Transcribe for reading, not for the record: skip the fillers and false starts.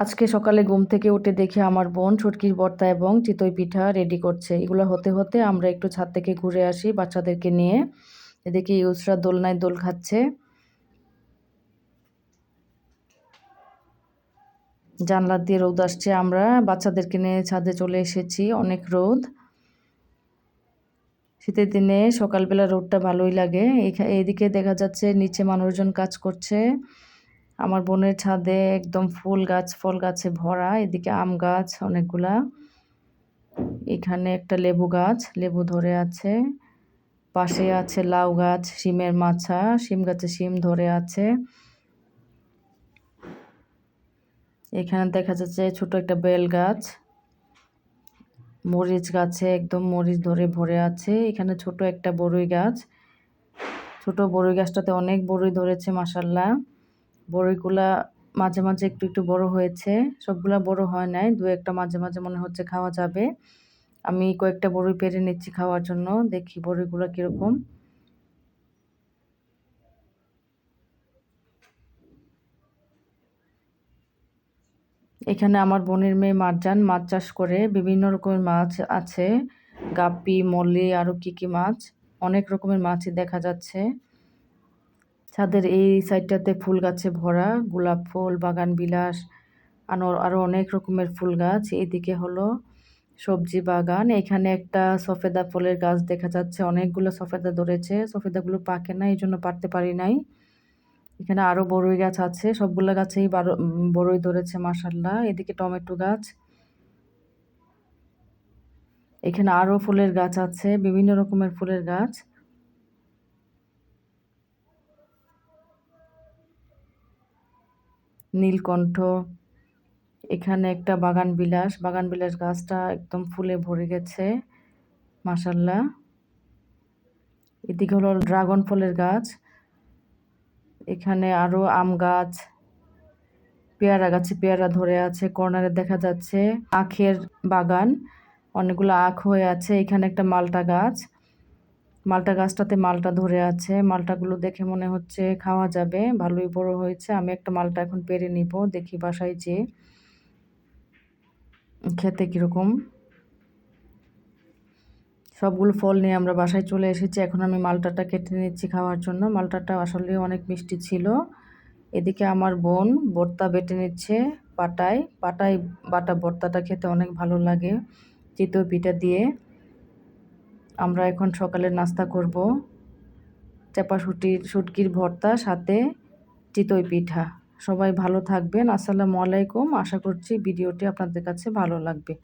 আজকে সকালে ঘুম থেকে উঠে দেখি আমার বোন শুটকির ভর্তা এবং চিতই পিঠা রেডি করছে। এগুলো হতে হতে আমরা একটু ছাদ থেকে ঘুরে আসি বাচ্চাদেরকে নিয়ে। এদিকে ইউসরা দোলনায় দোল খাচ্ছে। জানলা দিয়ে রোদ আসছে, আমরা বাচ্চাদেরকে নিয়ে ছাদে চলে এসেছি। অনেক রোদ, শীতের দিনে সকালবেলা রোদটা ভালোই লাগে। এদিকে দেখা যাচ্ছে নিচে মানুষজন কাজ করছে। আমার বোনের ছাদে একদম ফুল গাছ ফল গাছে ভরা। এদিকে আম গাছ অনেকগুলা, এখানে একটা লেবু গাছ, লেবু ধরে আছে। পাশে আছে লাউ গাছ, শিমের মাছা, শিম গাছে শিম ধরে আছে। এখানে দেখা যাচ্ছে ছোট একটা বেল গাছ, মরিচ গাছে একদম মরিচ ধরে ভরে আছে। এখানে ছোট একটা বড়ই গাছ, ছোট বড়ই গাছটাতে অনেক বড়ই ধরেছে মাশাআল্লাহ। বড়ইগুলা মাঝে মাঝে একটু একটু বড় হয়েছে, সবগুলা বড় হয় নাই, দু একটা মাঝে মাঝে মনে হচ্ছে খাওয়া যাবে। আমি কয়েকটা বড়ই পেরে নিচ্ছি খাওয়ার জন্য, দেখি বড়ইগুলো কিরকম। এখানে আমার বোনের মেয়ে মারজান মাছ চাষ করে, বিভিন্ন রকমের মাছ আছে, গাপ্পি, মলি, আরো কি কি মাছ, অনেক রকমের মাছই দেখা যাচ্ছে। ছাদের এই সাইডটাতে ফুল গাছে ভরা, গোলাপ ফুল, বাগান বিলাস, আরো অনেক রকমের ফুল গাছ। এদিকে হলো সবজি বাগান। এখানে একটা সফেদা ফুলের গাছ দেখা যাচ্ছে, অনেকগুলো সফেদা ধরেছে, সফেদাগুলো পাকে না, এই জন্য পারতে পারি নাই। এখানে আরো বড়ই গাছ আছে, সবগুলা গাছেই বড়ই ধরেছে মাশাআল্লাহ। এদিকে টমেটো গাছ, এখানে আরো ফুলের গাছ আছে, বিভিন্ন রকমের ফুলের গাছ। নীলকণ্ঠ, এখানে একটা বাগান বিলাস, বাগান বিলাস গাছটা একদম ফুলে ভরে গেছে মাশাআল্লাহ। এদিকে হলো ড্রাগন ফলের গাছ, এখানে আরো আম গাছ, পেয়ারা গাছে পেয়ারা ধরে আছে। কর্নারে দেখা যাচ্ছে আখের বাগান, অনেকগুলো আখ হয়ে আছে। এখানে একটা মালটা গাছ, মালটা গাছটাতে মালটা ধরে আছে, মালটাগুলো দেখে মনে হচ্ছে খাওয়া যাবে, ভালোই বড় হয়েছে। আমি একটা মালটা এখন পেরে নিব, দেখি বাসায় যেয়ে খেতে কিরকম। সবগুলো ফল নিয়ে আমরা বাসায় চলে এসেছি, এখন আমি মালটাটা কেটে নিচ্ছি খাওয়ার জন্য। মালটাটা আসলে অনেক মিষ্টি ছিল। এদিকে আমার বোন ভর্তা বেটে নিচ্ছে পাটায়, পাটায় বাটা ভর্তাটা খেতে অনেক ভালো লাগে চিতই পিঠা দিয়ে। আমরা এখন সকালের নাস্তা করব শুটকির ভর্তা, সাথে চিতই পিঠা। সবাই ভালো থাকবেন, আসসালামু আলাইকুম। আশা করছি ভিডিওটি আপনাদের কাছে ভালো লাগবে।